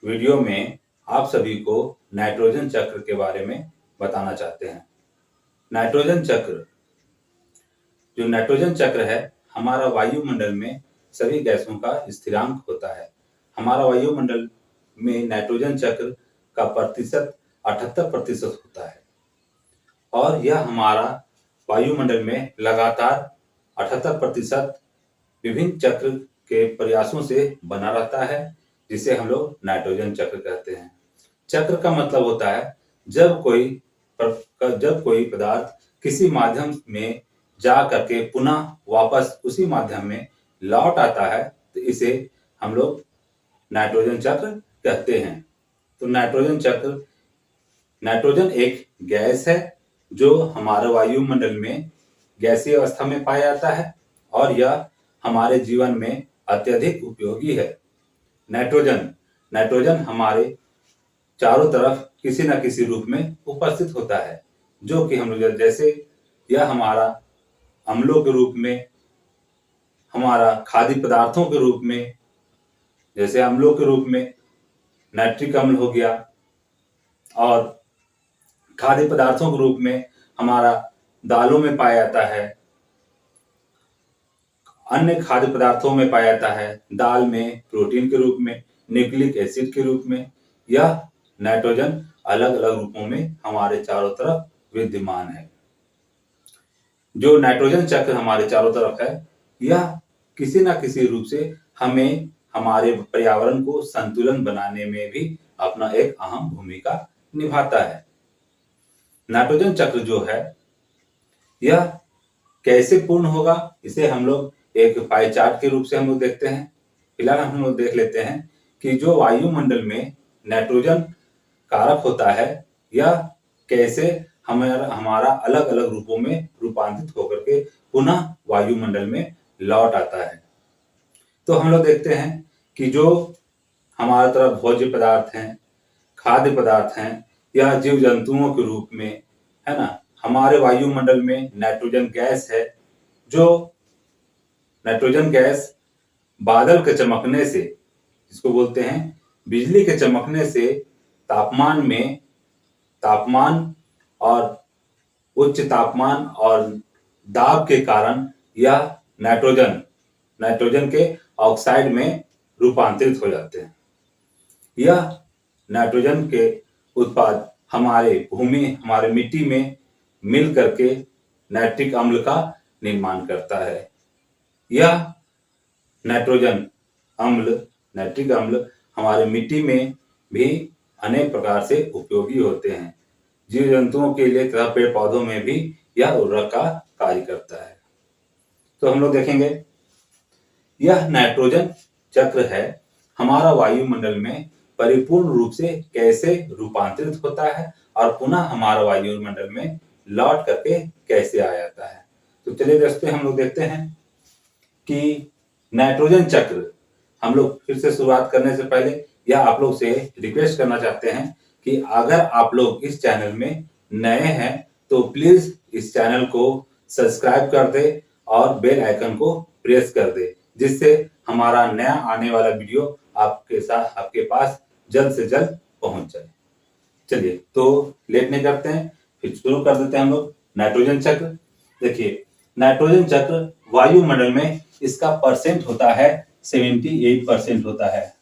Video में आप सभी को नाइट्रोजन चक्र के बारे में बताना चाहते हैं। नाइट्रोजन चक्र जो नाइट्रोजन चक्र है, हमारा वायुमंडल में सभी गैसों का स्थिरांक होता है। हमारा वायुमंडल में नाइट्रोजन चक्र का प्रतिशत 78% होता है और यह हमारा वायुमंडल में लगातार 78% विभिन्न चक्र के प्रयासों से बना रहता है, जिसे हम लोग नाइट्रोजन चक्र कहते हैं। चक्र का मतलब होता है जब कोई पदार्थ किसी माध्यम में जा करके पुनः वापस उसी माध्यम में लौट आता है, तो इसे हम लोग नाइट्रोजन चक्र कहते हैं। तो नाइट्रोजन एक गैस है जो हमारे वायुमंडल में गैसीय अवस्था में पाया जाता है और यह हमारे जीवन में अत्यधिक उपयोगी है। नाइट्रोजन हमारे चारों तरफ किसी न किसी रूप में उपस्थित होता है, जो कि हम लोग जैसे यह हमारा अम्लों के रूप में, हमारा खाद्य पदार्थों के रूप में, जैसे अम्लों के रूप में नाइट्रिक अम्ल हो गया, और खाद्य पदार्थों के रूप में हमारा दालों में पाया जाता है, अन्य खाद्य पदार्थों में पाया जाता है, दाल में प्रोटीन के रूप में, न्यूक्लिक एसिड के रूप में। यह नाइट्रोजन अलग अलग रूपों में हमारे चारों तरफ विद्यमान है। जो नाइट्रोजन चक्र हमारे चारों तरफ है, यह किसी न किसी रूप से हमें हमारे पर्यावरण को संतुलन बनाने में भी अपना एक अहम भूमिका निभाता है। नाइट्रोजन चक्र जो है, यह कैसे पूर्ण होगा, इसे हम लोग एक पाई चार्ट के रूप से हम लोग देखते हैं। फिलहाल हम लोग देख लेते हैं कि जो वायुमंडल में नाइट्रोजन कारक होता है, यह कैसे हमारा अलग अलग रूपों में रूपांतरित होकर के पुनः वायुमंडल में लौट आता है। तो हम लोग देखते हैं कि जो हमारे तरफ भोज्य पदार्थ हैं, खाद्य पदार्थ हैं, या जीव जंतुओं के रूप में, है ना, हमारे वायुमंडल में नाइट्रोजन गैस है। जो नाइट्रोजन गैस बादल के चमकने से, जिसको बोलते हैं बिजली के चमकने से, तापमान और उच्च तापमान और दाब के कारण यह नाइट्रोजन के ऑक्साइड में रूपांतरित हो जाते हैं। यह नाइट्रोजन के उत्पाद हमारे मिट्टी में मिल करके नाइट्रिक अम्ल का निर्माण करता है। यह नाइट्रिक अम्ल हमारे मिट्टी में भी अनेक प्रकार से उपयोगी होते हैं। जीव जंतुओं के लिए तथा पेड़ पौधों में भी यह उर्वरक का कार्य करता है। तो हम लोग देखेंगे, यह नाइट्रोजन चक्र है हमारा वायुमंडल में परिपूर्ण रूप से कैसे रूपांतरित होता है और पुनः हमारा वायुमंडल में लौट करके कैसे आ जाता है। तो चलिए दोस्तों, हम लोग देखते हैं कि नाइट्रोजन चक्र, हम लोग फिर से शुरुआत करने से पहले यह आप लोग से रिक्वेस्ट करना चाहते हैं कि अगर आप लोग इस चैनल में नए हैं तो प्लीज इस चैनल को सब्सक्राइब कर दे और बेल आइकन को प्रेस कर दे, जिससे हमारा नया आने वाला वीडियो आपके पास जल्द से जल्द पहुंच जाए। चलिए, तो लेट नहीं करते हैं, फिर शुरू कर देते हैं हम लोग नाइट्रोजन चक्र। देखिए, नाइट्रोजन चक्र वायुमंडल में इसका परसेंट होता है 78% होता है।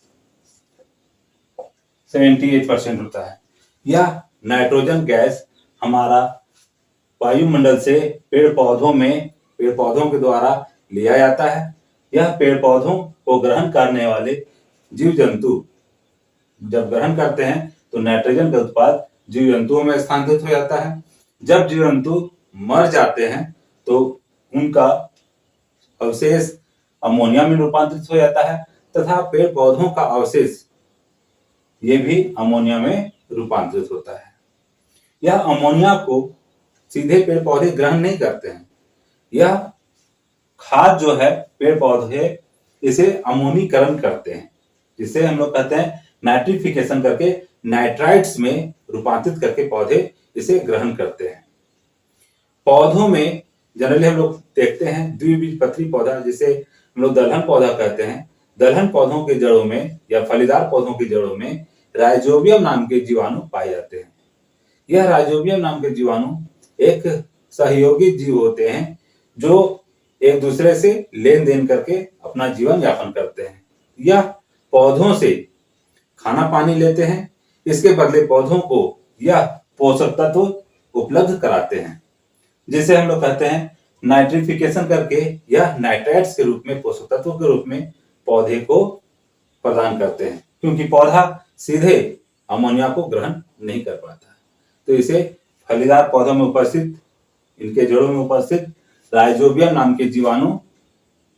78% होता है। यह नाइट्रोजन गैस हमारा वायुमंडल से पेड़ पौधों के द्वारा लिया जाता है। यह पेड़ पौधों को ग्रहण करने वाले जीव जंतु जब ग्रहण करते हैं तो नाइट्रोजन का उत्पाद जीव जंतुओं में स्थानांतरित हो जाता है। जब जीव जंतु मर जाते हैं तो उनका अवशेष अमोनिया में रूपांतरित हो जाता है तथा पेड़ पौधों का अवशेष ये भी अमोनिया में रूपांतरित होता है। यह अमोनिया को सीधे पेड़ पौधे ग्रहण नहीं करते हैं। यह खाद जो है, पेड़ पौधे इसे अमोनीकरण करते हैं, जिसे हम लोग कहते हैं नाइट्रिफिकेशन करके नाइट्राइट्स में रूपांतरित करके पौधे इसे ग्रहण करते हैं। पौधों में जनरली हम लोग देखते हैं द्विबीजपत्री पौधा, जिसे हम लोग दलहन पौधा कहते हैं। दलहन पौधों की जड़ों में या फलीदार पौधों की जड़ों में राइजोबियम नाम के जीवाणु पाए जाते हैं। यह राइजोबियम नाम के जीवाणु एक सहयोगी जीव होते हैं जो एक दूसरे से लेन देन करके अपना जीवन यापन करते हैं। यह पौधों से खाना पानी लेते हैं, इसके बदले पौधों को यह पोषक तत्व उपलब्ध कराते हैं, जिसे हम लोग कहते हैं नाइट्रिफिकेशन करके यह नाइट्राइट्स के रूप में, पोषक तत्वों के रूप में पौधे को प्रदान करते हैं, क्योंकि पौधा सीधे अमोनिया को ग्रहण नहीं कर पाता। तो इसे फलीदार पौधों में उपस्थित, इनके जड़ों में उपस्थित राइजोबियम नाम के जीवाणु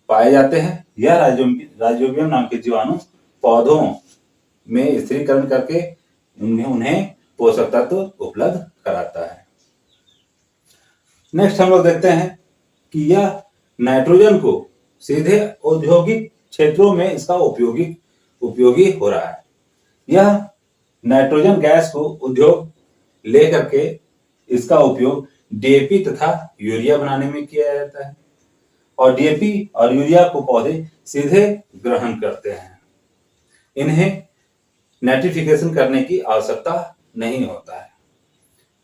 पाए जाते हैं। यह राइजोबियम नाम के जीवाणु पौधों में स्थिरीकरण करके उन्हें पोषक तत्व उपलब्ध कराता है। नेक्स्ट हम लोग देखते हैं कि यह नाइट्रोजन को सीधे औद्योगिक क्षेत्रों में इसका उपयोगी हो रहा है। यह नाइट्रोजन गैस को उद्योग ले करके इसका उपयोग डीएपी तथा यूरिया बनाने में किया जाता है, और डीएपी और यूरिया को पौधे सीधे ग्रहण करते हैं। इन्हें नाइट्रिफिकेशन करने की आवश्यकता नहीं होता है।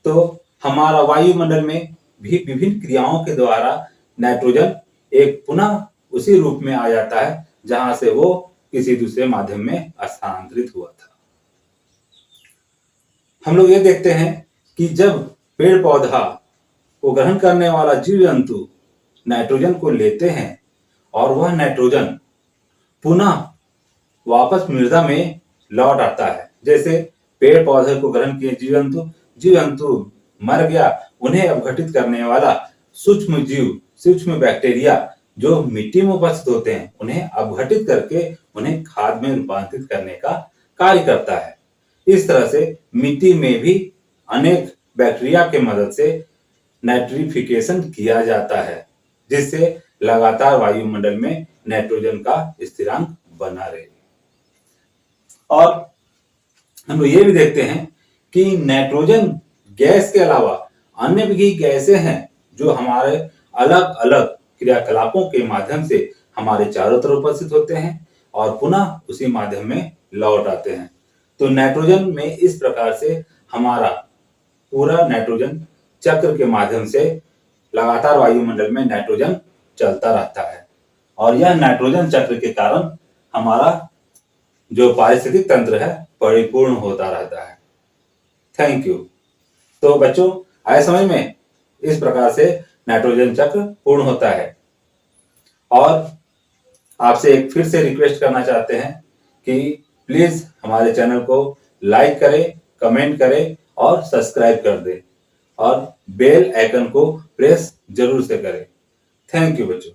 तो हमारा वायुमंडल में भी विभिन्न क्रियाओं के द्वारा नाइट्रोजन एक पुनः उसी रूप में आ जाता है जहां से वो किसी दूसरे माध्यम में स्थानांतरित हुआ था। हम लोग ये देखते हैं कि जब पेड़ पौधा को ग्रहण करने वाला जीव जंतु नाइट्रोजन को लेते हैं और वह नाइट्रोजन पुनः वापस मृदा में लौट आता है। जैसे पेड़ पौधे को ग्रहण किए जीव जंतु मर गया, उन्हें अपघटित करने वाला सूक्ष्म जीव, सूक्ष्म बैक्टीरिया जो मिट्टी में उपस्थित होते हैं, उन्हें अपघटित करके उन्हें खाद में रूपांतरित करने का कार्य करता है। इस तरह से मिट्टी में भी अनेक बैक्टीरिया के मदद से नाइट्रिफिकेशन किया जाता है, जिससे लगातार वायुमंडल में नाइट्रोजन का स्थिरांक बना रहे। और हम लोग ये भी देखते हैं कि नाइट्रोजन गैस के अलावा अन्य भी गैसें हैं जो हमारे अलग अलग क्रियाकलापों के माध्यम से हमारे चारों तरफ उपस्थित होते हैं और पुनः उसी माध्यम में लौट आते हैं। तो नाइट्रोजन में इस प्रकार से हमारा पूरा नाइट्रोजन चक्र के माध्यम से लगातार वायुमंडल में नाइट्रोजन चलता रहता है, और यह नाइट्रोजन चक्र के कारण हमारा जो पारिस्थितिक तंत्र है परिपूर्ण होता रहता है। Thank you. तो बच्चों, आए समझ में, इस प्रकार से नाइट्रोजन चक्र पूर्ण होता है। और आपसे एक फिर से रिक्वेस्ट करना चाहते हैं कि प्लीज हमारे चैनल को लाइक करें, कमेंट करें और सब्सक्राइब कर दें, और बेल आइकन को प्रेस जरूर से करें। थैंक यू बच्चों।